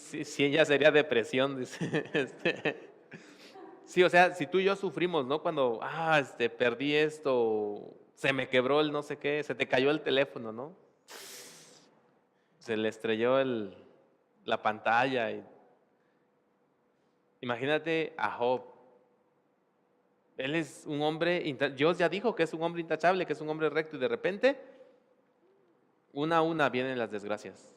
sí, ya sería depresión, dice. Sí, o sea, si tú y yo sufrimos, ¿no? Cuando, perdí esto, se me quebró el no sé qué, se te cayó el teléfono, ¿no? Se le estrelló la pantalla. Imagínate a Job. Él es un hombre, Dios ya dijo que es un hombre intachable, que es un hombre recto, y de repente, una a una vienen las desgracias.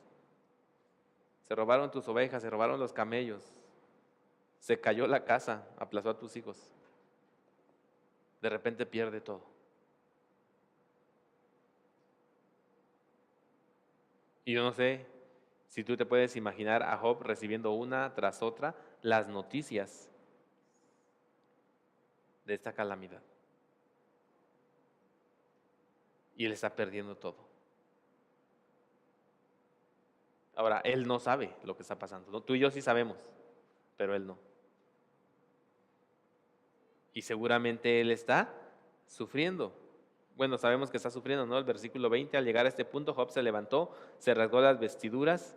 Se robaron tus ovejas, se robaron los camellos, se cayó la casa, aplazó a tus hijos. De repente pierde todo. Y yo no sé si tú te puedes imaginar a Job recibiendo una tras otra las noticias de esta calamidad. Y él está perdiendo todo. Ahora, él no sabe lo que está pasando, ¿no? Tú y yo sí sabemos, pero él no. Y seguramente él está sufriendo. Bueno, sabemos que está sufriendo, ¿no? El versículo 20, al llegar a este punto, Job se levantó, se rasgó las vestiduras,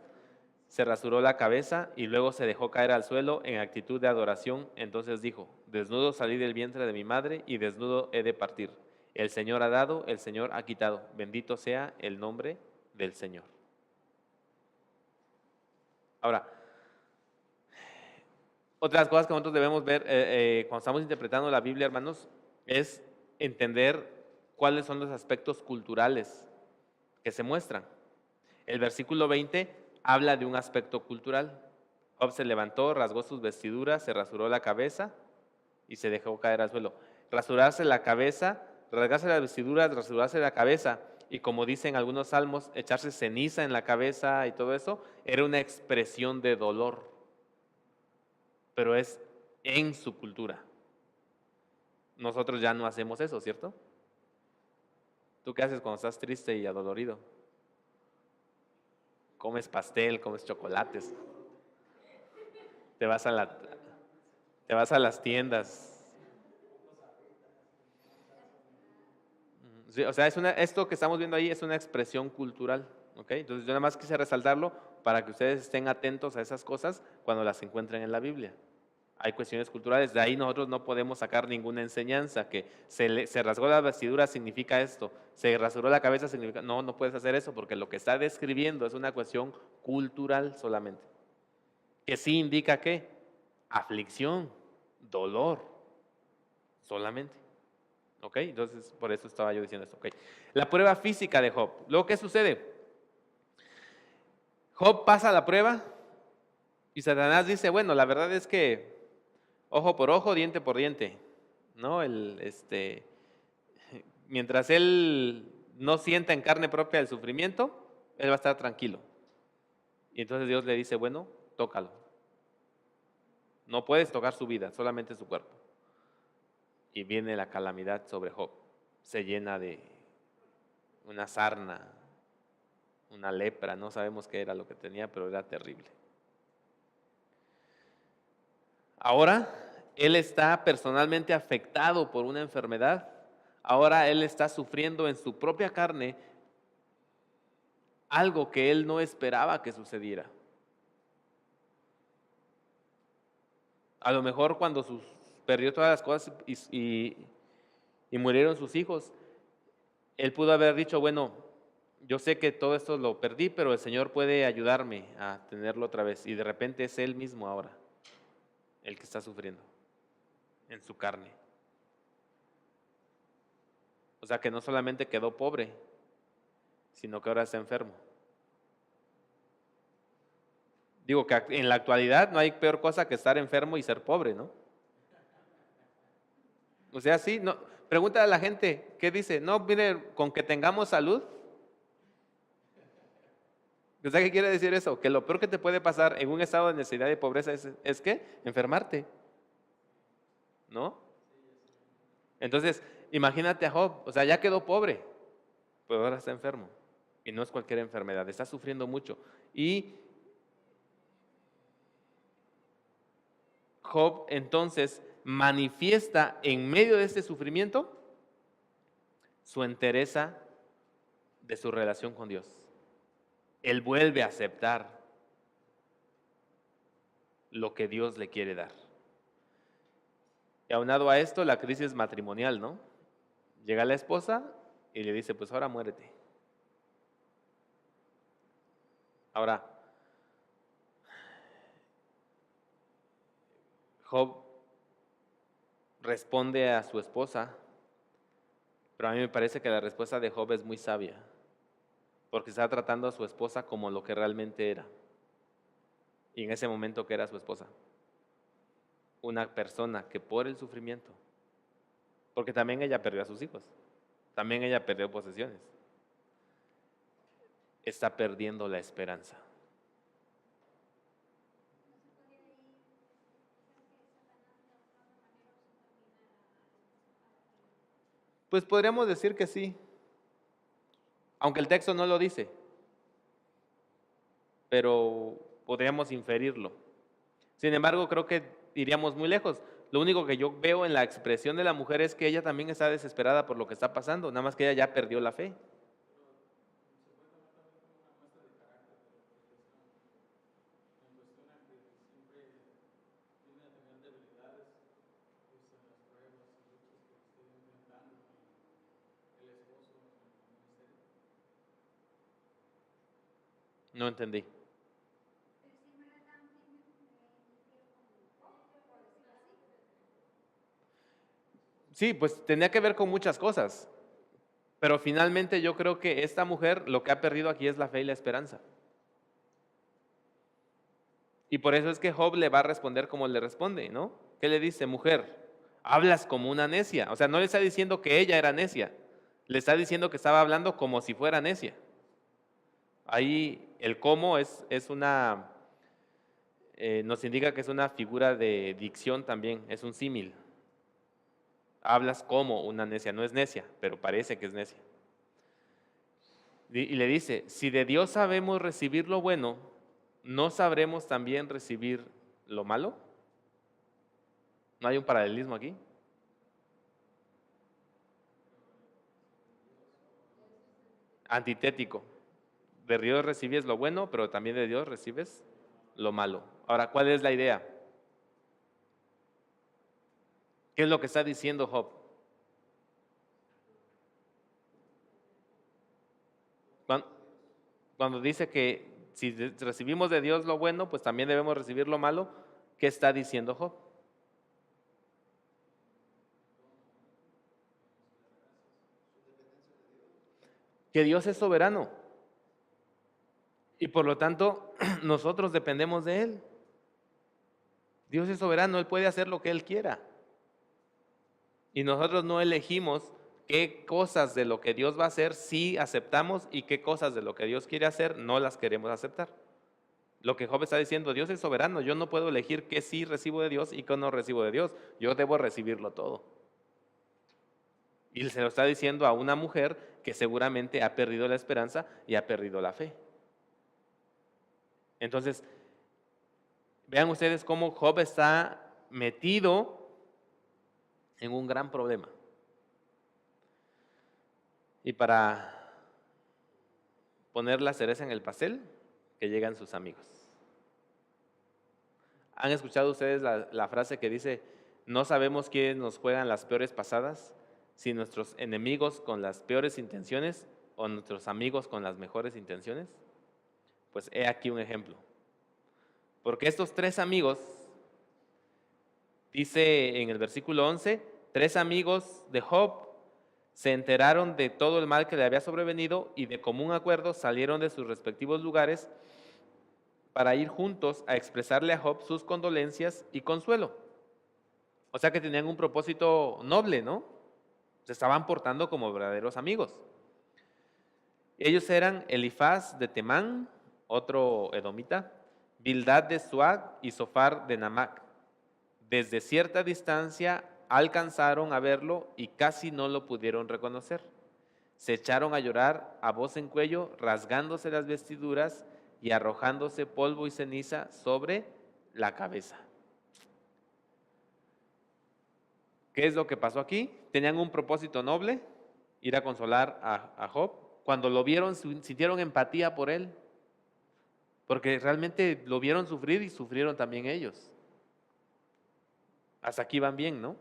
se rasuró la cabeza y luego se dejó caer al suelo en actitud de adoración. Entonces dijo: desnudo salí del vientre de mi madre y desnudo he de partir. El Señor ha dado, el Señor ha quitado. Bendito sea el nombre del Señor. Ahora, otras cosas que nosotros debemos ver cuando estamos interpretando la Biblia, hermanos, es entender cuáles son los aspectos culturales que se muestran. El versículo 20 habla de un aspecto cultural. Job se levantó, rasgó sus vestiduras, se rasuró la cabeza y se dejó caer al suelo. Rasurarse la cabeza, rasgarse las vestiduras, rasurarse la cabeza, y como dicen algunos salmos, echarse ceniza en la cabeza y todo eso, era una expresión de dolor, pero es en su cultura. Nosotros ya no hacemos eso, ¿cierto? ¿Tú qué haces cuando estás triste y adolorido? Comes pastel, comes chocolates, te vas a te vas a las tiendas. Sí, o sea, esto que estamos viendo ahí es una expresión cultural, ¿ok? Entonces yo nada más quise resaltarlo para que ustedes estén atentos a esas cosas cuando las encuentren en la Biblia. Hay cuestiones culturales, de ahí nosotros no podemos sacar ninguna enseñanza, que se rasgó la vestidura significa esto, se rasuró la cabeza significa, no, no puedes hacer eso, porque lo que está describiendo es una cuestión cultural solamente, que sí indica ¿qué? Aflicción, dolor, solamente. ¿Ok? Entonces, por eso estaba yo diciendo esto. ¿Ok? La prueba física de Job. Luego, ¿qué sucede? Job pasa la prueba y Satanás dice, bueno, la verdad es que ojo por ojo, diente por diente, ¿no? Mientras él no sienta en carne propia el sufrimiento, él va a estar tranquilo. Y entonces Dios le dice, bueno, tócalo. No puedes tocar su vida, solamente su cuerpo. Y viene la calamidad sobre Job. Se llena de una sarna, una lepra, no sabemos qué era lo que tenía, pero era terrible. Ahora él está personalmente afectado por una enfermedad. Ahora él está sufriendo en su propia carne algo que él no esperaba que sucediera. A lo mejor cuando perdió todas las cosas y murieron sus hijos, él pudo haber dicho, bueno, yo sé que todo esto lo perdí, pero el Señor puede ayudarme a tenerlo otra vez. Y de repente es él mismo ahora el que está sufriendo en su carne. O sea que no solamente quedó pobre, sino que ahora está enfermo. Digo que en la actualidad no hay peor cosa que estar enfermo y ser pobre, ¿no? O sea, sí, no. Pregunta a la gente, ¿qué dice? No, mire, con que tengamos salud. O sea, ¿qué quiere decir eso? Que lo peor que te puede pasar en un estado de necesidad y pobreza es ¿qué? Enfermarte, ¿no? Entonces, imagínate a Job, o sea, ya quedó pobre, pero ahora está enfermo. Y no es cualquier enfermedad, está sufriendo mucho. Y Job entonces manifiesta en medio de este sufrimiento su entereza de su relación con Dios. Él vuelve a aceptar lo que Dios le quiere dar. Y aunado a esto, la crisis matrimonial, ¿no? Llega la esposa y le dice, pues ahora muérete. Ahora, Job responde a su esposa, pero a mí me parece que la respuesta de Job es muy sabia, porque está tratando a su esposa como lo que realmente era, y en ese momento que era su esposa, una persona que por el sufrimiento, porque también ella perdió a sus hijos, también ella perdió posesiones, está perdiendo la esperanza. Pues podríamos decir que sí, aunque el texto no lo dice, pero podríamos inferirlo. Sin embargo, creo que iríamos muy lejos. Lo único que yo veo en la expresión de la mujer es que ella también está desesperada por lo que está pasando, nada más que ella ya perdió la fe. No entendí. Sí, pues tenía que ver con muchas cosas, pero finalmente yo creo que esta mujer lo que ha perdido aquí es la fe y la esperanza. Y por eso es que Job le va a responder como le responde, ¿no? ¿Qué le dice? Mujer, hablas como una necia. O sea, no le está diciendo que ella era necia, le está diciendo que estaba hablando como si fuera necia. Ahí el cómo es una, nos indica que es una figura de dicción también, es un símil. Hablas como una necia, no es necia, pero parece que es necia. Y le dice, si de Dios sabemos recibir lo bueno, ¿no sabremos también recibir lo malo? ¿No hay un paralelismo aquí? Antitético. De Dios recibes lo bueno, pero también de Dios recibes lo malo. Ahora, ¿cuál es la idea? ¿Qué es lo que está diciendo Job? Cuando dice que si recibimos de Dios lo bueno, pues también debemos recibir lo malo, ¿qué está diciendo Job? Que Dios es soberano y por lo tanto nosotros dependemos de Él. Dios es soberano, Él puede hacer lo que Él quiera. Y nosotros no elegimos qué cosas de lo que Dios va a hacer sí aceptamos y qué cosas de lo que Dios quiere hacer no las queremos aceptar. Lo que Job está diciendo, Dios es soberano, yo no puedo elegir qué sí recibo de Dios y qué no recibo de Dios, yo debo recibirlo todo. Y se lo está diciendo a una mujer que seguramente ha perdido la esperanza y ha perdido la fe. Entonces, vean ustedes cómo Job está metido en un gran problema. Y para poner la cereza en el pastel, que llegan sus amigos. ¿Han escuchado ustedes la frase que dice, no sabemos quiénes nos juegan las peores pasadas, si nuestros enemigos con las peores intenciones o nuestros amigos con las mejores intenciones? Pues he aquí un ejemplo. Porque estos tres amigos, dice en el versículo 11, tres amigos de Job se enteraron de todo el mal que le había sobrevenido y de común acuerdo salieron de sus respectivos lugares para ir juntos a expresarle a Job sus condolencias y consuelo. O sea que tenían un propósito noble, ¿no? Se estaban portando como verdaderos amigos. Ellos eran Elifaz de Temán, otro edomita, Bildad de Suag y Sofar de Namac. Desde cierta distancia alcanzaron a verlo y casi no lo pudieron reconocer. Se echaron a llorar a voz en cuello, rasgándose las vestiduras y arrojándose polvo y ceniza sobre la cabeza. ¿Qué es lo que pasó aquí? Tenían un propósito noble, ir a consolar a Job. Cuando lo vieron, sintieron empatía por él. porque realmente lo vieron sufrir y sufrieron también ellos. Hasta aquí van bien, ¿no?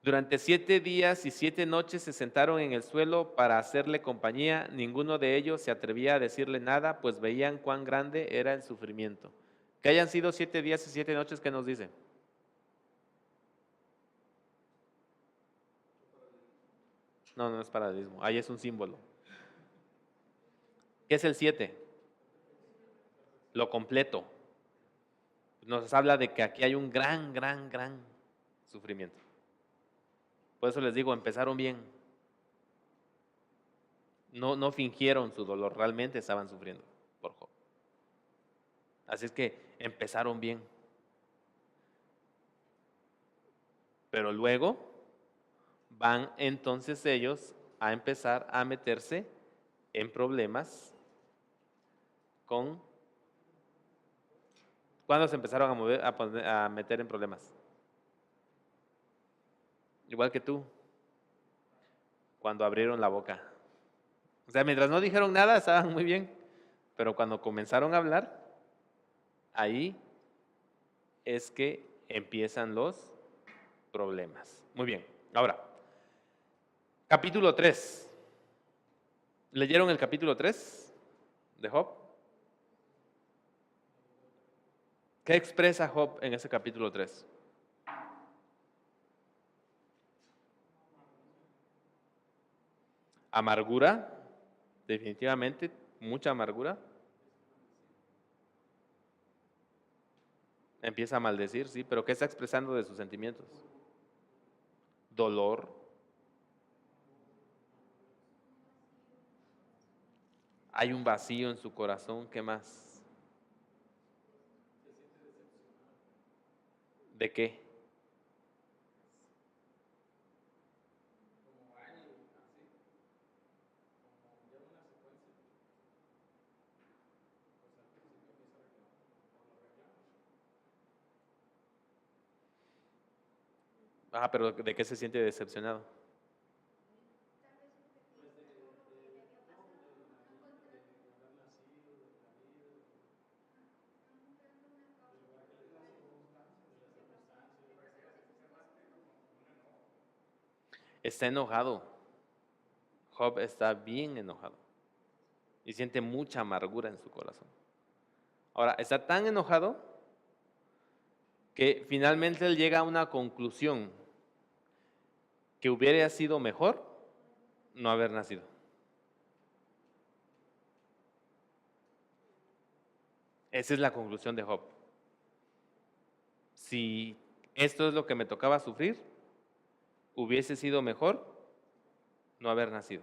Durante 7 días y 7 noches se sentaron en el suelo para hacerle compañía. Ninguno de ellos se atrevía a decirle nada, pues veían cuán grande era el sufrimiento. Que hayan sido 7 días y 7 noches, ¿qué nos dice? No, no es paralelismo, ahí es un símbolo. ¿Qué es el 7? Lo completo. Nos habla de que aquí hay un gran sufrimiento. Por eso les digo, empezaron bien. No fingieron su dolor, realmente estaban sufriendo por Job. Así es que empezaron bien. Pero luego van entonces ellos a empezar a meterse en problemas con... ¿Cuándo se empezaron a meter en problemas? Igual que tú, cuando abrieron la boca. O sea, mientras no dijeron nada, estaban muy bien. Pero cuando comenzaron a hablar, ahí es que empiezan los problemas. Muy bien. Ahora, capítulo 3. ¿Leyeron el capítulo 3 de Job? ¿Qué expresa Job en ese capítulo 3? Amargura, definitivamente, mucha amargura. Empieza a maldecir, sí, pero ¿qué está expresando de sus sentimientos? Dolor. Hay un vacío en su corazón, ¿qué más? ¿De qué? Ah, pero ¿de qué se siente decepcionado? Está enojado. Job está bien enojado y siente mucha amargura en su corazón. Ahora, está tan enojado que finalmente él llega a una conclusión que hubiera sido mejor no haber nacido. Esa es la conclusión de Job. Si esto es lo que me tocaba sufrir, hubiese sido mejor no haber nacido.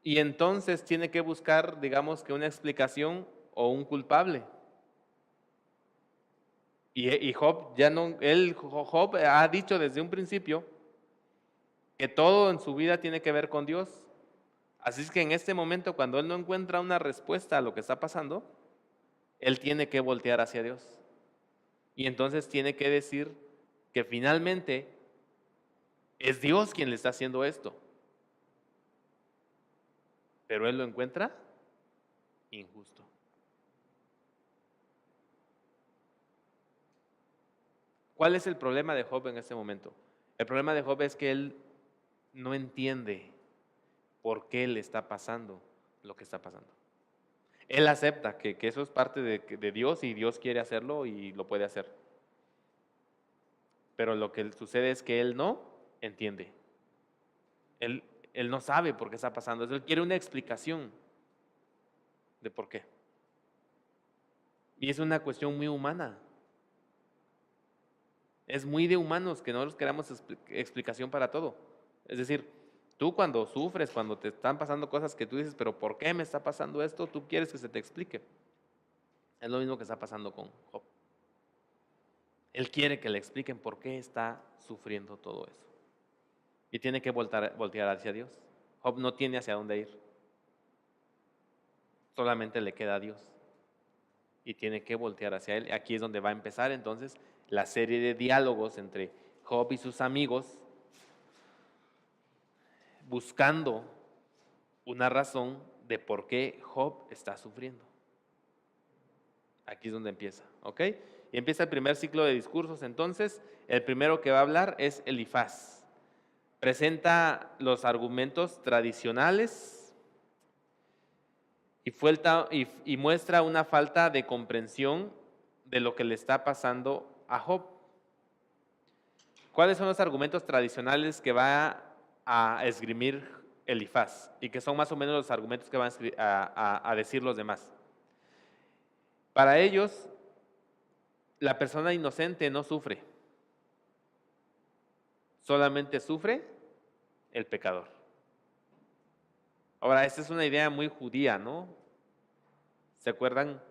Y entonces tiene que buscar, digamos que una explicación o un culpable. Y Job ya no, Job ha dicho desde un principio que todo en su vida tiene que ver con Dios. Así es que en este momento, cuando él no encuentra una respuesta a lo que está pasando, él tiene que voltear hacia Dios. Y entonces tiene que decir que finalmente es Dios quien le está haciendo esto. Pero él lo encuentra injusto. ¿Cuál es el problema de Job en este momento? El problema de Job es que él no entiende por qué le está pasando lo que está pasando. Él acepta que eso es parte de Dios y Dios quiere hacerlo y lo puede hacer. Pero lo que sucede es que él no entiende. Él, él no sabe por qué está pasando eso. Él quiere una explicación de por qué. Y es una cuestión muy humana. Es muy de humanos que nosotros queramos explicación para todo. Es decir, tú cuando sufres, cuando te están pasando cosas que tú dices, pero ¿por qué me está pasando esto? Tú quieres que se te explique. Es lo mismo que está pasando con Job. Él quiere que le expliquen por qué está sufriendo todo eso. Y tiene que voltear hacia Dios. Job no tiene hacia dónde ir. Solamente le queda a Dios. Y tiene que voltear hacia Él. Aquí es donde va a empezar entonces la serie de diálogos entre Job y sus amigos buscando una razón de por qué Job está sufriendo. Aquí es donde empieza, ¿ok? Y empieza el primer ciclo de discursos. Entonces, el primero que va a hablar es Elifaz. Presenta los argumentos tradicionales y muestra una falta de comprensión de lo que le está pasando a Job. ¿Cuáles son los argumentos tradicionales que va a esgrimir Elifaz? Y que son más o menos los argumentos que van a decir los demás. Para ellos, la persona inocente no sufre, solamente sufre el pecador. Ahora, esta es una idea muy judía, ¿no? ¿Se acuerdan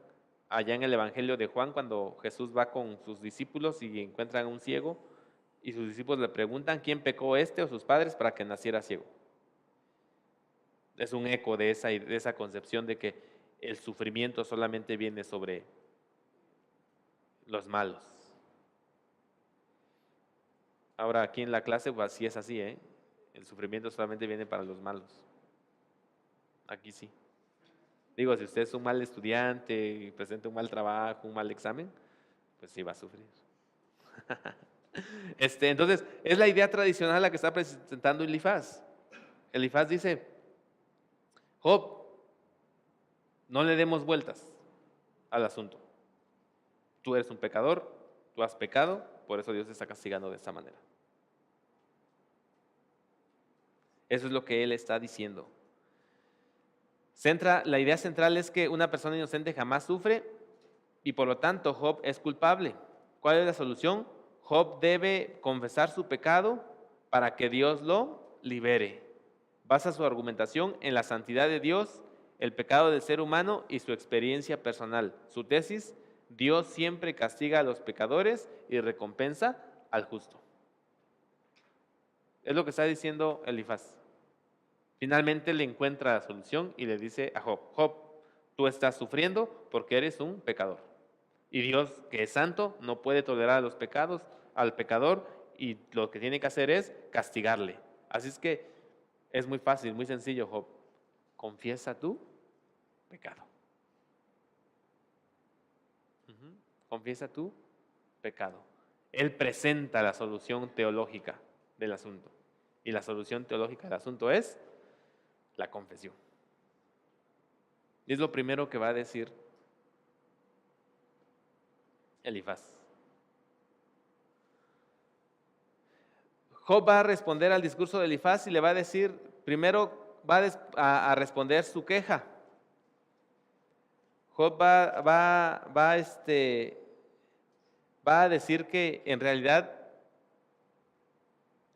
allá en el Evangelio de Juan cuando Jesús va con sus discípulos y encuentran a un ciego y sus discípulos le preguntan quién pecó, este o sus padres, para que naciera ciego? Es un eco de esa concepción de que el sufrimiento solamente viene sobre los malos. Ahora aquí en la clase, pues sí es así, ¿eh? El sufrimiento solamente viene para los malos. Aquí sí. Digo, si usted es un mal estudiante y presenta un mal trabajo, un mal examen, pues sí va a sufrir. Entonces, es la idea tradicional la que está presentando Elifaz. Elifaz dice, Job, no le demos vueltas al asunto. Tú eres un pecador, tú has pecado, por eso Dios te está castigando de esta manera. Eso es lo que él está diciendo. La idea central es que una persona inocente jamás sufre y por lo tanto Job es culpable. ¿Cuál es la solución? Job debe confesar su pecado para que Dios lo libere. Basa su argumentación en la santidad de Dios, el pecado del ser humano y su experiencia personal. Su tesis: Dios siempre castiga a los pecadores y recompensa al justo. Es lo que está diciendo Elifaz. Finalmente le encuentra la solución y le dice a Job, Job, tú estás sufriendo porque eres un pecador. Y Dios, que es santo, no puede tolerar los pecados al pecador y lo que tiene que hacer es castigarle. Así es que es muy fácil, muy sencillo, Job. Confiesa tu pecado. Confiesa tu pecado. Él presenta la solución teológica del asunto. Y la solución teológica del asunto es la confesión. Y es lo primero que va a decir Elifaz. Job va a responder al discurso de Elifaz y le va a decir, primero va a responder su queja. Job va a decir que en realidad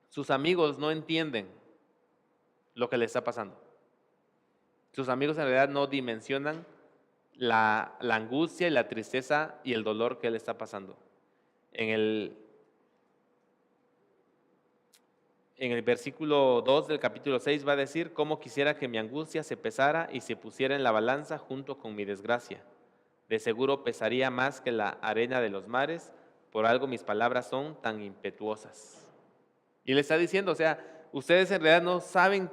sus amigos no entienden lo que le está pasando. Sus amigos en realidad no dimensionan la angustia y la tristeza y el dolor que él está pasando. En el versículo 2 del capítulo 6 va a decir, cómo quisiera que mi angustia se pesara y se pusiera en la balanza junto con mi desgracia. De seguro pesaría más que la arena de los mares, por algo mis palabras son tan impetuosas. Y le está diciendo, o sea, ustedes en realidad no saben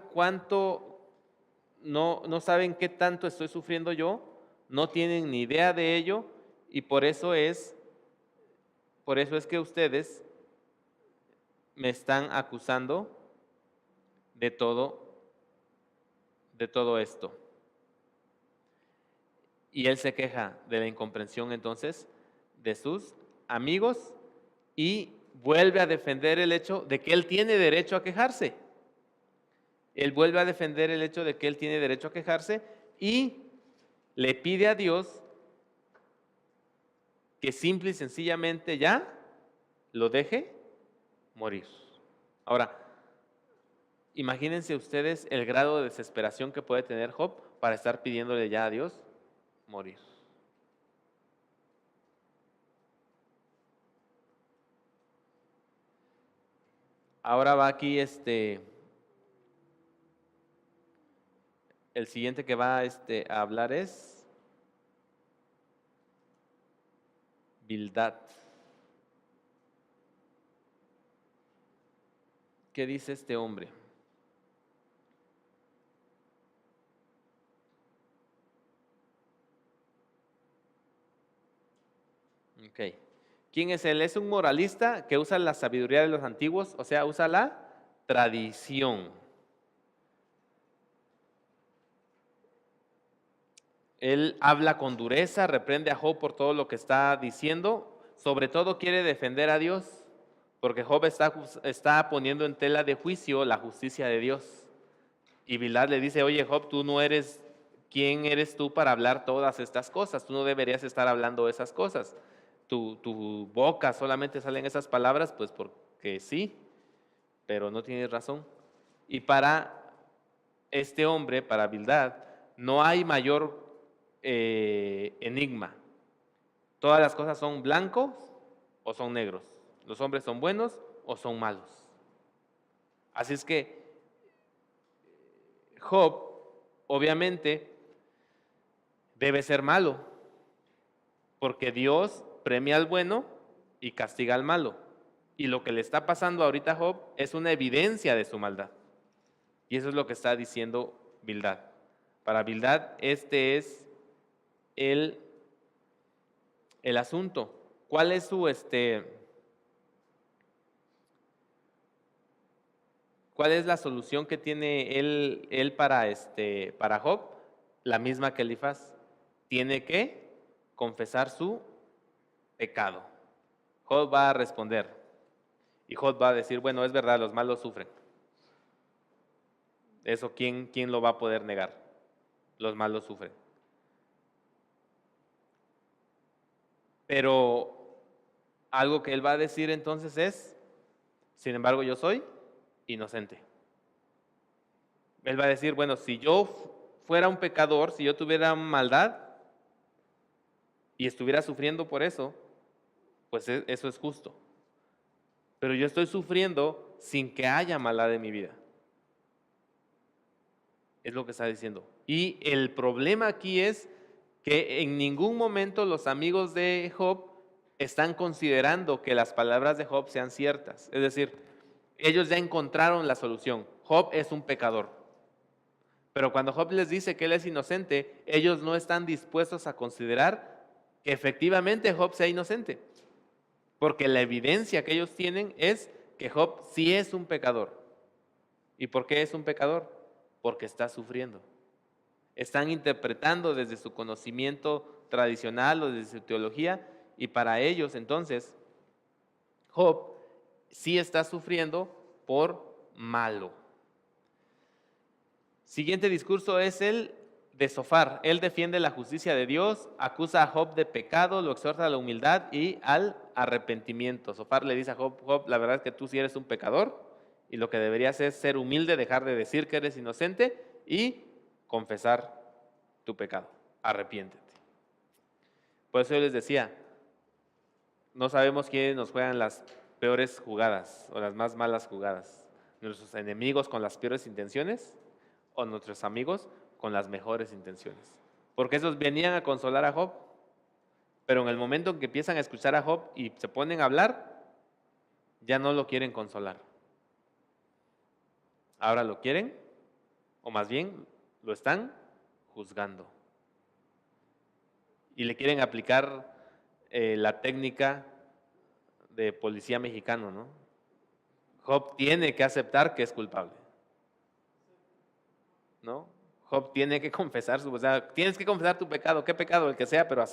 no saben qué tanto estoy sufriendo yo, no tienen ni idea de ello, y por eso es que ustedes me están acusando de todo esto. Y él se queja de la incomprensión entonces de sus amigos y vuelve a defender el hecho de que él tiene derecho a quejarse. Él vuelve a defender el hecho de que él tiene derecho a quejarse y le pide a Dios que simple y sencillamente ya lo deje morir. Ahora, imagínense ustedes el grado de desesperación que puede tener Job para estar pidiéndole ya a Dios morir. Ahora va aquí el siguiente que va a hablar es Bildad. ¿Qué dice este hombre? Ok. ¿Quién es él? Es un moralista que usa la sabiduría de los antiguos, o sea, usa la tradición. Él habla con dureza, reprende a Job por todo lo que está diciendo, sobre todo quiere defender a Dios, porque Job está poniendo en tela de juicio la justicia de Dios. Y Bildad le dice, oye Job, tú no eres, ¿quién eres tú para hablar todas estas cosas? Tú no deberías estar hablando esas cosas. Tu boca solamente salen esas palabras, pues porque sí, pero no tienes razón. Y para este hombre, para Bildad, no hay mayor enigma. Todas las cosas son blancos o son negros. Los hombres son buenos o son malos. Así es que Job, obviamente, debe ser malo, porque Dios premia al bueno y castiga al malo. Y lo que le está pasando ahorita a Job es una evidencia de su maldad. Y eso es lo que está diciendo Bildad. Para Bildad, este es el, el asunto. ¿Cuál es cuál es la solución que tiene él para Job? La misma que Elifaz. Tiene que confesar su pecado. Job va a responder. Y Job va a decir, bueno, es verdad, los malos sufren. Eso, ¿quién lo va a poder negar? Los malos sufren. Pero algo que él va a decir entonces es, sin embargo, yo soy inocente. Él va a decir, bueno, si yo fuera un pecador, si yo tuviera maldad y estuviera sufriendo por eso, pues eso es justo. Pero yo estoy sufriendo sin que haya maldad en mi vida. Es lo que está diciendo. Y el problema aquí es que en ningún momento los amigos de Job están considerando que las palabras de Job sean ciertas. Es decir, ellos ya encontraron la solución. Job es un pecador. Pero cuando Job les dice que él es inocente, ellos no están dispuestos a considerar que efectivamente Job sea inocente. Porque la evidencia que ellos tienen es que Job sí es un pecador. ¿Y por qué es un pecador? Porque está sufriendo. Están interpretando desde su conocimiento tradicional o desde su teología, y para ellos entonces Job sí está sufriendo por malo. Siguiente discurso es el de Sofar. Él defiende la justicia de Dios, acusa a Job de pecado, lo exhorta a la humildad y al arrepentimiento. Sofar le dice a Job, Job, la verdad es que tú sí eres un pecador y lo que deberías es ser humilde, dejar de decir que eres inocente y confesar tu pecado. Arrepiéntete. Por eso yo les decía, no sabemos quiénes nos juegan las peores jugadas o las más malas jugadas. Nuestros enemigos con las peores intenciones o nuestros amigos con las mejores intenciones. Porque esos venían a consolar a Job, pero en el momento en que empiezan a escuchar a Job y se ponen a hablar, ya no lo quieren consolar. Ahora lo quieren, o más bien lo están juzgando. Y le quieren aplicar la técnica de policía mexicano, ¿no? Job tiene que aceptar que es culpable, ¿no? Job tiene que confesar o sea, tienes que confesar tu pecado, qué pecado, el que sea, pero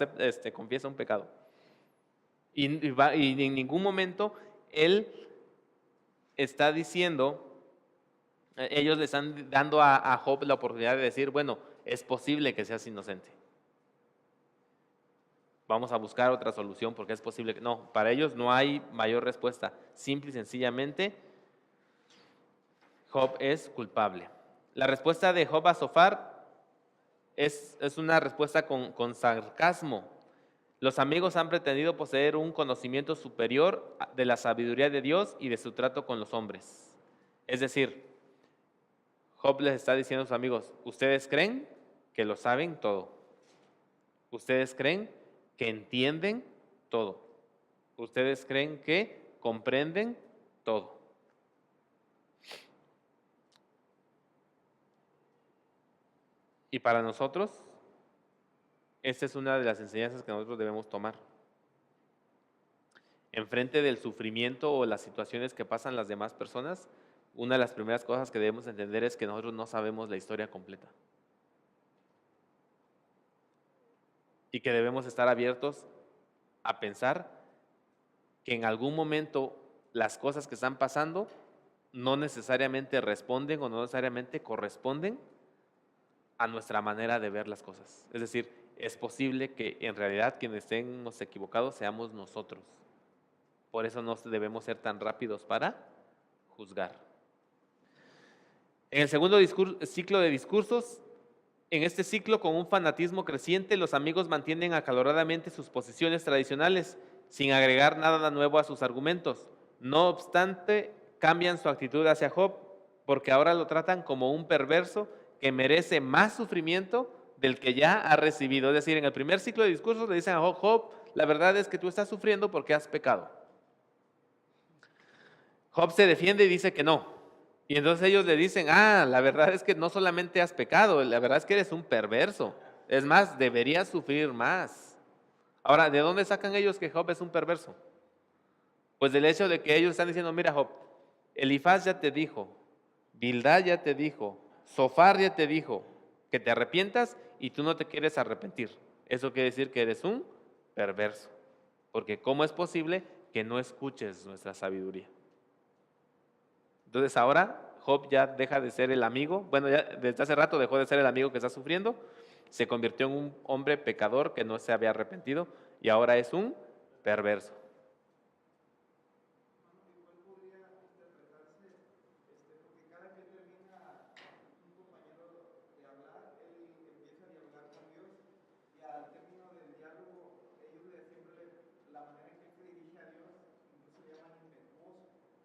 confiesa un pecado. Y en ningún momento él está diciendo, ellos le están dando a Job la oportunidad de decir, bueno, es posible que seas inocente. Vamos a buscar otra solución porque es posible que no, para ellos no hay mayor respuesta. Simple y sencillamente, Job es culpable. La respuesta de Job a Sofar es una respuesta con sarcasmo. Los amigos han pretendido poseer un conocimiento superior de la sabiduría de Dios y de su trato con los hombres. Es decir, Job les está diciendo a sus amigos, ustedes creen que lo saben todo. Ustedes creen que entienden todo. Ustedes creen que comprenden todo. Y para nosotros, esta es una de las enseñanzas que nosotros debemos tomar. enfrente del sufrimiento o las situaciones que pasan las demás personas, una de las primeras cosas que debemos entender es que nosotros no sabemos la historia completa. Y que debemos estar abiertos a pensar que en algún momento las cosas que están pasando no necesariamente responden o no necesariamente corresponden a nuestra manera de ver las cosas. Es decir, es posible que en realidad quienes estemos equivocados seamos nosotros. Por eso no debemos ser tan rápidos para juzgar. En el segundo ciclo de discursos, en este ciclo, con un fanatismo creciente, los amigos mantienen acaloradamente sus posiciones tradicionales, sin agregar nada nuevo a sus argumentos. No obstante, cambian su actitud hacia Job, porque ahora lo tratan como un perverso que merece más sufrimiento del que ya ha recibido. Es decir, en el primer ciclo de discursos le dicen a Job: Job, la verdad es que tú estás sufriendo porque has pecado. Job se defiende y dice que no. Y entonces ellos le dicen: la verdad es que no solamente has pecado, la verdad es que eres un perverso. Es más, deberías sufrir más. Ahora, ¿de dónde sacan ellos que Job es un perverso? Pues del hecho de que ellos están diciendo: mira, Job, Elifaz ya te dijo, Bildad ya te dijo, Zofar ya te dijo que te arrepientas y tú no te quieres arrepentir. Eso quiere decir que eres un perverso. Porque ¿cómo es posible que no escuches nuestra sabiduría? Entonces ahora Job ya deja de ser el amigo, bueno, ya desde hace rato dejó de ser el amigo que está sufriendo, se convirtió en un hombre pecador que no se había arrepentido y ahora es un perverso.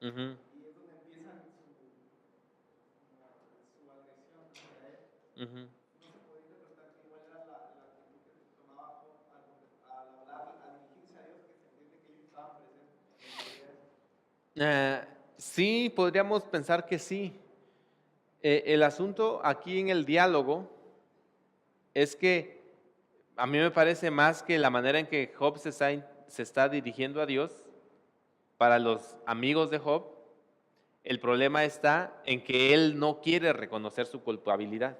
Uh-huh. Uh-huh. Sí, podríamos pensar que sí. El asunto aquí en el diálogo es que a mí me parece más que la manera en que Job se está dirigiendo a Dios, para los amigos de Job, el problema está en que él no quiere reconocer su culpabilidad.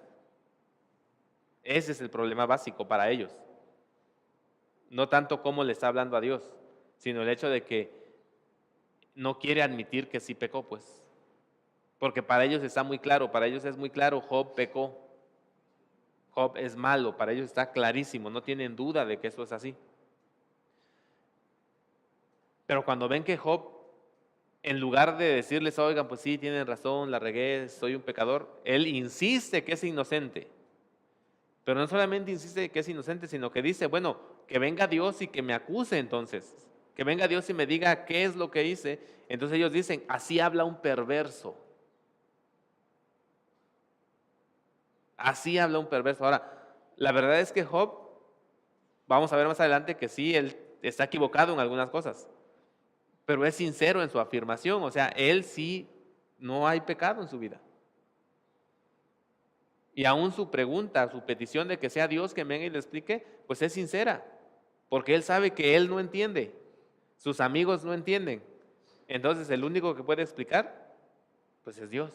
Ese es el problema básico para ellos. No tanto cómo le está hablando a Dios, sino el hecho de que no quiere admitir que sí pecó, pues. Porque para ellos está muy claro, para ellos es muy claro: Job pecó, Job es malo, para ellos está clarísimo, no tienen duda de que eso es así. Pero cuando ven que Job, en lugar de decirles: oigan, pues sí, tienen razón, la regué, soy un pecador, él insiste que es inocente. Pero no solamente insiste que es inocente, sino que dice: bueno, que venga Dios y que me acuse entonces. Que venga Dios y me diga qué es lo que hice. Entonces ellos dicen: así habla un perverso. Así habla un perverso. Ahora, la verdad es que Job, vamos a ver más adelante que sí, él está equivocado en algunas cosas, pero es sincero en su afirmación. O sea, él sí, no hay pecado en su vida. Y aún su pregunta, su petición de que sea Dios que venga y le explique, pues es sincera, porque él sabe que él no entiende, sus amigos no entienden. Entonces el único que puede explicar, pues es Dios.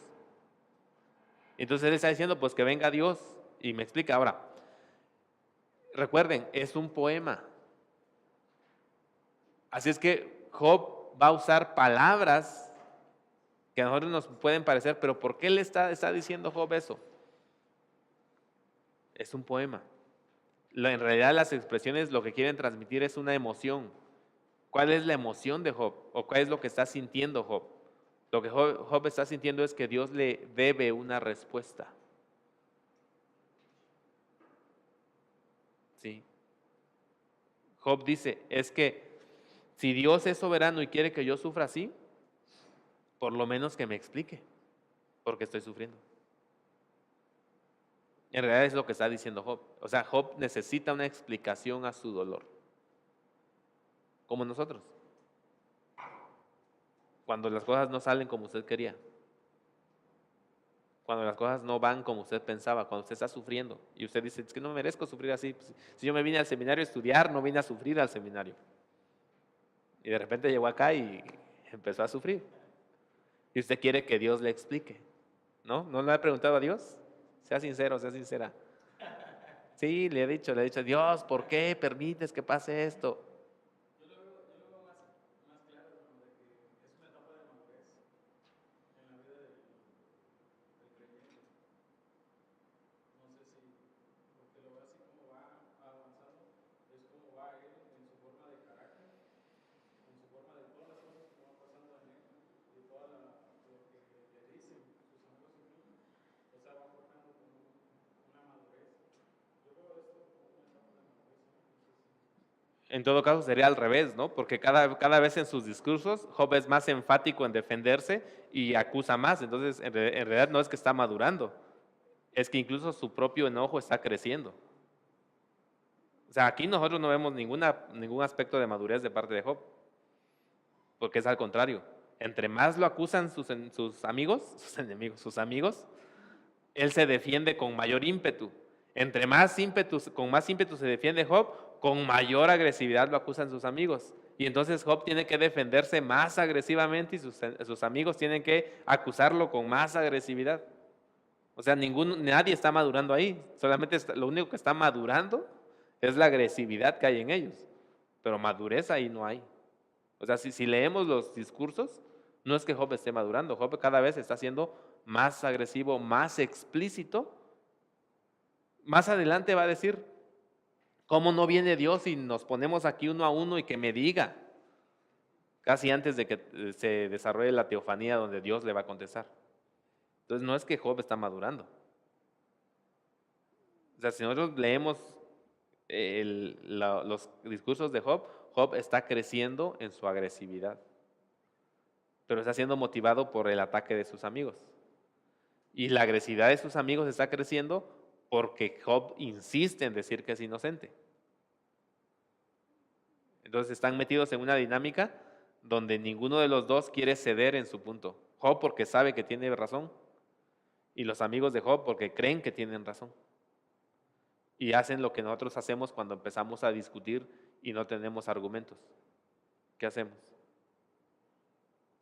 Entonces él está diciendo: pues que venga Dios y me explica. Ahora, recuerden, es un poema. Así es que Job va a usar palabras que a nosotros nos pueden parecer: pero ¿por qué le está diciendo Job eso? Es un poema. En realidad las expresiones lo que quieren transmitir es una emoción. ¿Cuál es la emoción de Job? ¿O cuál es lo que está sintiendo Job? Lo que Job está sintiendo es que Dios le debe una respuesta. ¿Sí? Job dice: es que si Dios es soberano y quiere que yo sufra así, por lo menos que me explique por qué estoy sufriendo. En realidad es lo que está diciendo Job. O sea, Job necesita una explicación a su dolor, como nosotros. Cuando las cosas no salen como usted quería, cuando las cosas no van como usted pensaba, cuando usted está sufriendo y usted dice: es que no merezco sufrir así. Pues, si yo me vine al seminario a estudiar, no vine a sufrir al seminario. Y de repente llegó acá y empezó a sufrir. Y usted quiere que Dios le explique, ¿no? ¿No le ha preguntado a Dios? Sea sincero, sea sincera. Sí, le he dicho, Dios, ¿por qué permites que pase esto? En todo caso sería al revés, ¿no? Porque cada vez en sus discursos Job es más enfático en defenderse y acusa más. Entonces, en realidad no es que está madurando, es que incluso su propio enojo está creciendo. O sea, aquí nosotros no vemos ningún aspecto de madurez de parte de Job, porque es al contrario. Entre más lo acusan sus amigos, sus enemigos, sus amigos, él se defiende con mayor ímpetu. Entre con más ímpetu se defiende Job, con mayor agresividad lo acusan sus amigos. Y entonces Job tiene que defenderse más agresivamente y sus amigos tienen que acusarlo con más agresividad. O sea, nadie está madurando ahí. Solamente lo único que está madurando es la agresividad que hay en ellos. Pero madurez ahí no hay. O sea, si leemos los discursos, no es que Job esté madurando. Job cada vez está siendo más agresivo, más explícito. Más adelante va a decir, ¿cómo no viene Dios y nos ponemos aquí uno a uno y que me diga? Casi antes de que se desarrolle la teofanía donde Dios le va a contestar. Entonces no es que Job está madurando. O sea, si nosotros leemos los discursos de Job, Job está creciendo en su agresividad, pero está siendo motivado por el ataque de sus amigos. Y la agresividad de sus amigos está creciendo porque Job insiste en decir que es inocente. Entonces están metidos en una dinámica donde ninguno de los dos quiere ceder en su punto. Job porque sabe que tiene razón y los amigos de Job porque creen que tienen razón. Y hacen lo que nosotros hacemos cuando empezamos a discutir y no tenemos argumentos. ¿Qué hacemos?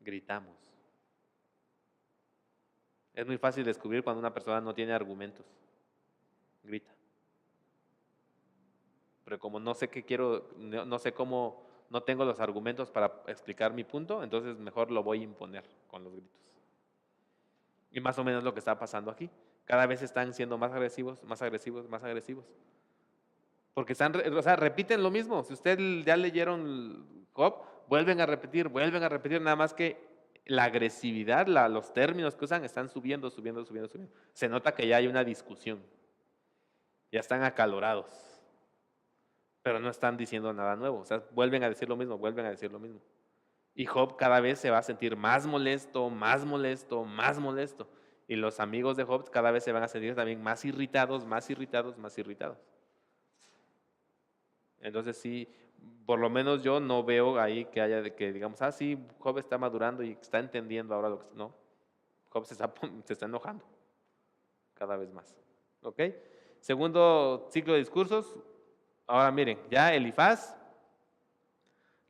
Gritamos. Es muy fácil descubrir cuando una persona no tiene argumentos. Grita. Pero como no sé qué quiero, no sé cómo, no tengo los argumentos para explicar mi punto, entonces mejor lo voy a imponer con los gritos. Y más o menos lo que está pasando aquí. Cada vez están siendo más agresivos, más agresivos, más agresivos. Porque repiten lo mismo. Si ustedes ya leyeron Job, vuelven a repetir, nada más que la agresividad, los términos que usan están subiendo. Se nota que ya hay una discusión. Ya están acalorados. Pero no están diciendo nada nuevo. O sea, vuelven a decir lo mismo. Y Job cada vez se va a sentir más molesto. Y los amigos de Job cada vez se van a sentir también más irritados. Entonces sí, por lo menos yo no veo ahí que haya que digamos, sí, Job está madurando y está entendiendo ahora lo que no. Job se está enojando cada vez más. ¿Ok? Segundo ciclo de discursos. Ahora miren, ya Elifaz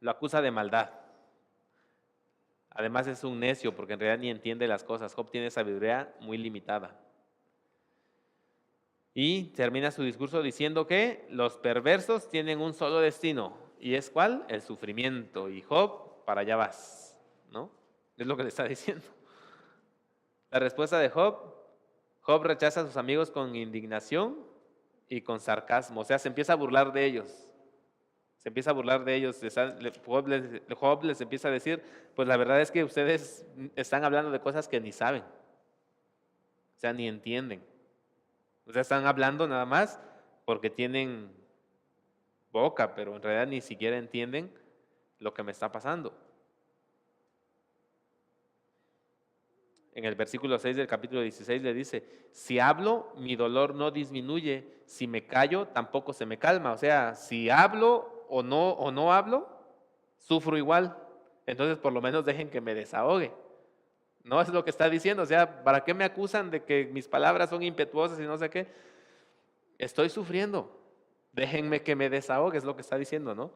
lo acusa de maldad. Además es un necio porque en realidad ni entiende las cosas. Job tiene sabiduría muy limitada. Y termina su discurso diciendo que los perversos tienen un solo destino. ¿Y es cuál? El sufrimiento. Y Job, para allá vas, ¿no? Es lo que le está diciendo. La respuesta de Job: Job rechaza a sus amigos con indignación y con sarcasmo. O sea, se empieza a burlar de ellos. Job les empieza a decir, pues la verdad es que ustedes están hablando de cosas que ni saben. O sea, ni entienden. O sea, están hablando nada más porque tienen boca, pero en realidad ni siquiera entienden lo que me está pasando. En el versículo 6 del capítulo 16 le dice, si hablo, mi dolor no disminuye, si me callo, tampoco se me calma. O sea, si hablo o no hablo, sufro igual. Entonces, por lo menos dejen que me desahogue. No es lo que está diciendo. O sea, ¿para qué me acusan de que mis palabras son impetuosas y no sé qué? Estoy sufriendo. Déjenme que me desahogue, es lo que está diciendo, ¿no?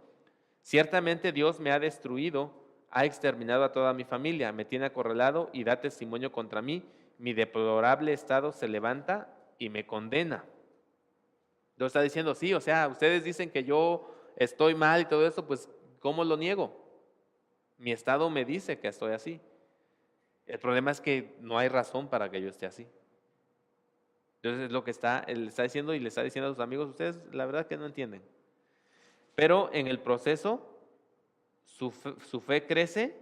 Ciertamente Dios me ha destruido, ha exterminado a toda mi familia, me tiene acorralado y da testimonio contra mí. Mi deplorable estado se levanta y me condena. Entonces está diciendo, sí, o sea, ustedes dicen que yo estoy mal y todo eso, pues ¿cómo lo niego? Mi estado me dice que estoy así. El problema es que no hay razón para que yo esté así. Entonces es lo que él está diciendo y le está diciendo a sus amigos, ustedes la verdad que no entienden. Pero en el proceso su fe crece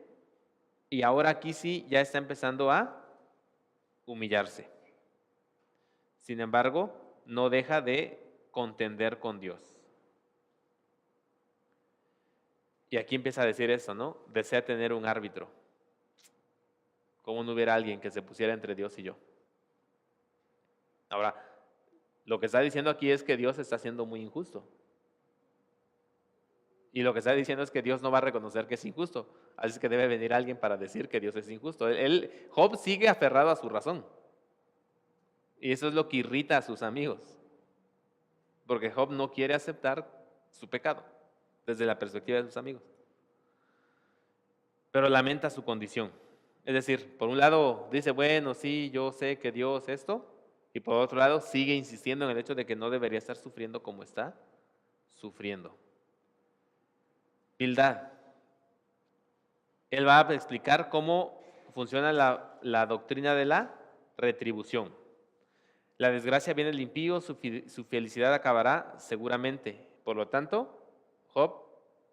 y ahora aquí sí ya está empezando a humillarse. Sin embargo, no deja de contender con Dios. Y aquí empieza a decir eso, ¿no? Desea tener un árbitro. ¿Cómo no hubiera alguien que se pusiera entre Dios y yo? Ahora, lo que está diciendo aquí es que Dios está siendo muy injusto. Y lo que está diciendo es que Dios no va a reconocer que es injusto. Así es que debe venir alguien para decir que Dios es injusto. Job sigue aferrado a su razón. Y eso es lo que irrita a sus amigos. Porque Job no quiere aceptar su pecado desde la perspectiva de sus amigos. Pero lamenta su condición. Es decir, por un lado dice, bueno, sí, yo sé que Dios esto. Y por otro lado sigue insistiendo en el hecho de que no debería estar sufriendo como está sufriendo. Bildad. Él va a explicar cómo funciona la doctrina de la retribución. La desgracia viene del impío, su felicidad acabará seguramente. Por lo tanto, Job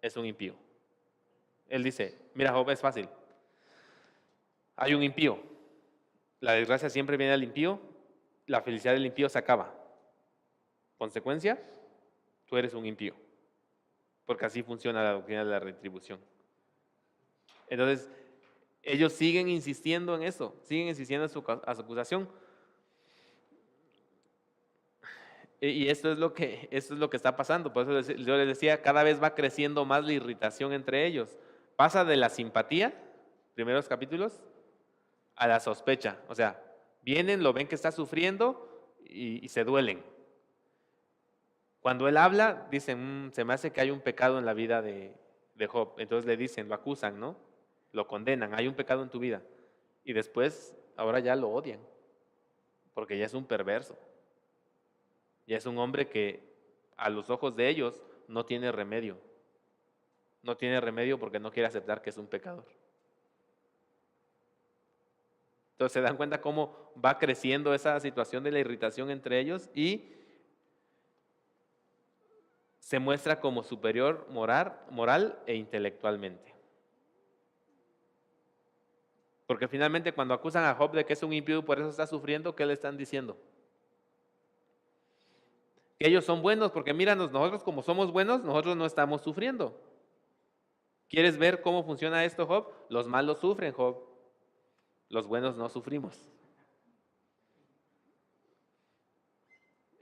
es un impío. Él dice, mira Job, es fácil. Hay un impío. La desgracia siempre viene al impío, la felicidad del impío se acaba. Consecuencia, tú eres un impío. Porque así funciona la doctrina de la retribución. Entonces, ellos siguen insistiendo en eso, siguen insistiendo en su acusación. Y esto es lo que está pasando. Por eso yo les decía, cada vez va creciendo más la irritación entre ellos. Pasa de la simpatía, primeros capítulos, a la sospecha. O sea, vienen, lo ven que está sufriendo y se duelen. Cuando él habla, dicen, se me hace que hay un pecado en la vida de Job. Entonces le dicen, lo acusan, ¿no? Lo condenan, hay un pecado en tu vida. Y después, ahora ya lo odian, porque ya es un perverso. Ya es un hombre que a los ojos de ellos no tiene remedio. No tiene remedio porque no quiere aceptar que es un pecador. Entonces se dan cuenta cómo va creciendo esa situación de la irritación entre ellos y se muestra como superior moral e intelectualmente. Porque finalmente cuando acusan a Job de que es un impío y por eso está sufriendo, ¿qué le están diciendo? Que ellos son buenos, porque míranos, nosotros como somos buenos, nosotros no estamos sufriendo. ¿Quieres ver cómo funciona esto, Job? Los malos sufren, Job. Los buenos no sufrimos.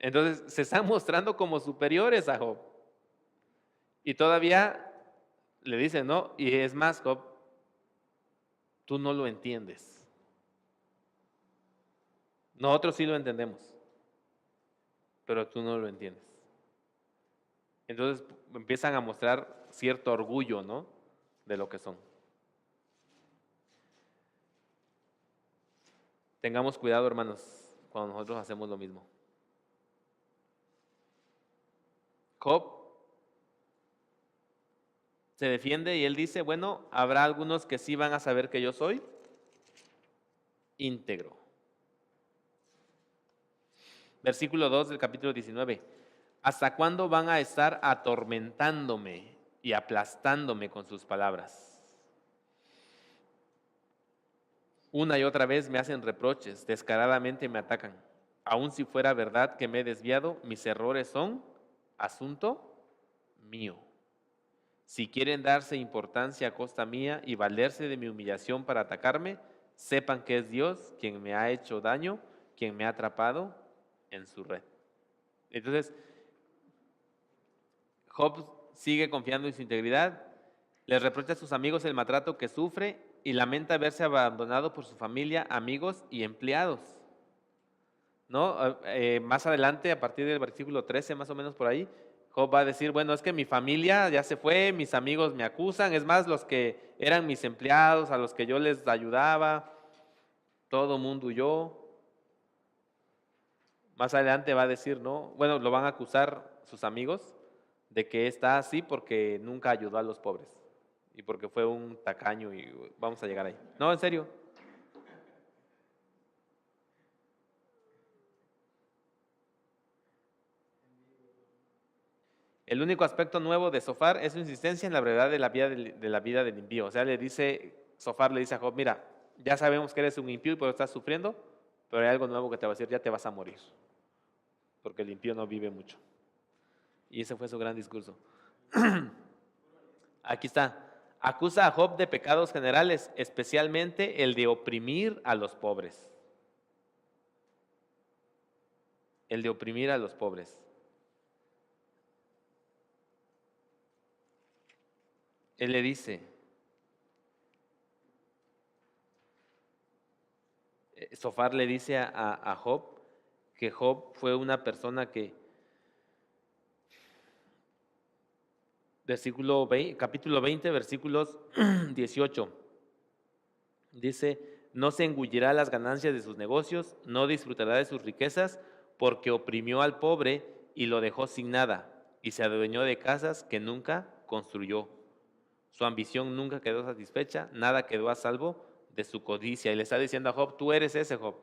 Entonces se están mostrando como superiores a Job. Y todavía le dicen, no, y es más, Job, tú no lo entiendes. Nosotros sí lo entendemos, pero tú no lo entiendes. Entonces empiezan a mostrar cierto orgullo, ¿no? De lo que son. Tengamos cuidado, hermanos, cuando nosotros hacemos lo mismo. Job se defiende y él dice, bueno, habrá algunos que sí van a saber que yo soy íntegro. Versículo 2 del capítulo 19. ¿Hasta cuándo van a estar atormentándome y aplastándome con sus palabras? Una y otra vez me hacen reproches, descaradamente me atacan. Aun si fuera verdad que me he desviado, mis errores son asunto mío. Si quieren darse importancia a costa mía y valerse de mi humillación para atacarme, sepan que es Dios quien me ha hecho daño, quien me ha atrapado en su red. Entonces, Job sigue confiando en su integridad, les reprocha a sus amigos el maltrato que sufre y lamenta verse abandonado por su familia, amigos y empleados. ¿No? Más adelante, a partir del versículo 13, más o menos por ahí, Job va a decir, bueno, es que mi familia ya se fue, mis amigos me acusan, es más, los que eran mis empleados, a los que yo les ayudaba, todo mundo huyó. Más adelante va a decir, ¿no? Bueno, lo van a acusar sus amigos de que está así porque nunca ayudó a los pobres y porque fue un tacaño y vamos a llegar ahí. No, en serio. El único aspecto nuevo de Sofar es su insistencia en la brevedad de la vida del impío. O sea, Sofar le dice a Job, mira, ya sabemos que eres un impío y por eso estás sufriendo, pero hay algo nuevo que te va a decir, ya te vas a morir, porque el impío no vive mucho. Y ese fue su gran discurso. Aquí está. Acusa a Job de pecados generales, especialmente el de oprimir a los pobres. El de oprimir a los pobres. Él le dice, Sofar le dice a Job que Job fue una persona que, capítulo 20, versículos 18, dice, no se engullirá las ganancias de sus negocios, no disfrutará de sus riquezas, porque oprimió al pobre y lo dejó sin nada, y se adueñó de casas que nunca construyó. Su ambición nunca quedó satisfecha, nada quedó a salvo de su codicia. Y le está diciendo a Job, tú eres ese Job.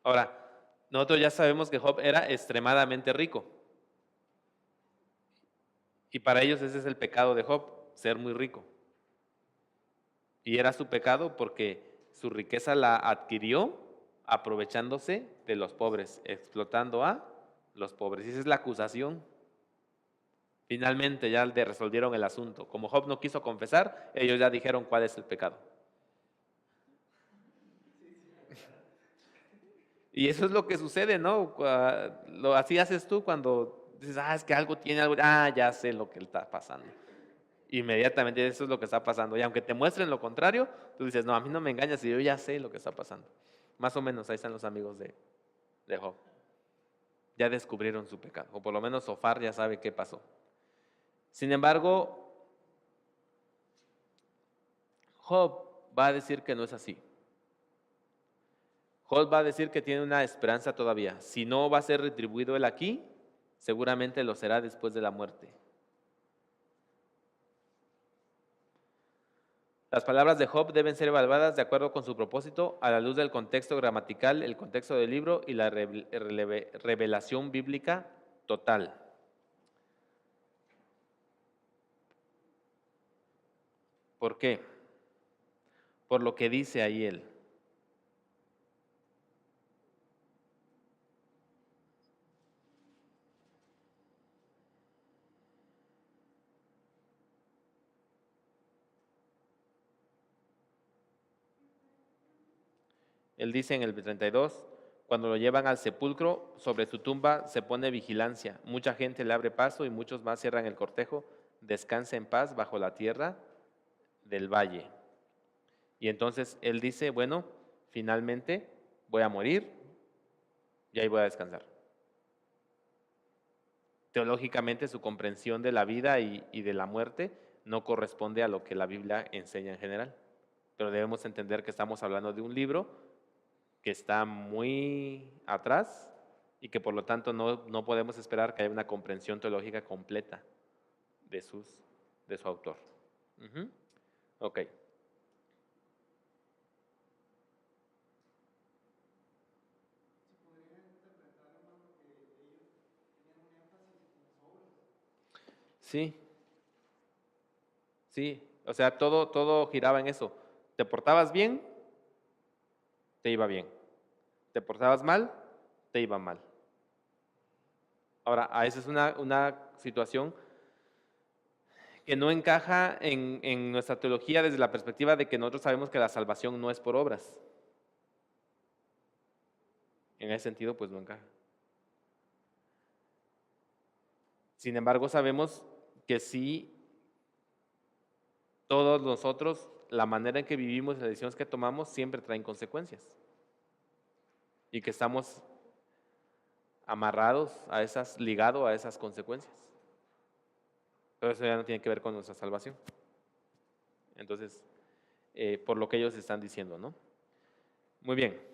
Ahora, nosotros ya sabemos que Job era extremadamente rico. Y para ellos ese es el pecado de Job, ser muy rico. Y era su pecado porque su riqueza la adquirió aprovechándose de los pobres, explotando a los pobres. Y esa es la acusación. Finalmente ya resolvieron el asunto. Como Job no quiso confesar, ellos ya dijeron cuál es el pecado. Y eso es lo que sucede, ¿no? Así haces tú cuando dices, es que algo tiene algo, ya sé lo que está pasando. Inmediatamente eso es lo que está pasando. Y aunque te muestren lo contrario, tú dices, no, a mí no me engañas y yo ya sé lo que está pasando. Más o menos ahí están los amigos de Job. Ya descubrieron su pecado, o por lo menos Sofar ya sabe qué pasó. Sin embargo, Job va a decir que no es así. Job va a decir que tiene una esperanza todavía. Si no va a ser retribuido él aquí, seguramente lo será después de la muerte. Las palabras de Job deben ser evaluadas de acuerdo con su propósito, a la luz del contexto gramatical, el contexto del libro y la revelación bíblica total. ¿Por qué? Por lo que dice ahí él. Él dice en el 32, cuando lo llevan al sepulcro, sobre su tumba se pone vigilancia. Mucha gente le abre paso y muchos más cierran el cortejo. Descansa en paz bajo la tierra del valle. Y entonces él dice, bueno, finalmente voy a morir y ahí voy a descansar. Teológicamente su comprensión de la vida y de la muerte no corresponde a lo que la Biblia enseña en general. Pero debemos entender que estamos hablando de un libro que está muy atrás y que por lo tanto no podemos esperar que haya una comprensión teológica completa de su autor. Ok. Sí, sí, o sea, todo giraba en eso. ¿Te portabas bien? Te iba bien. ¿Te portabas mal? Te iba mal. Ahora, a esa es una situación que no encaja en nuestra teología desde la perspectiva de que nosotros sabemos que la salvación no es por obras. En ese sentido, pues no encaja. Sin embargo, sabemos que sí, todos nosotros, la manera en que vivimos y las decisiones que tomamos siempre traen consecuencias. Y que estamos amarrados a esas, ligado a esas consecuencias. Pero eso ya no tiene que ver con nuestra salvación. Entonces, por lo que ellos están diciendo, ¿no? Muy bien.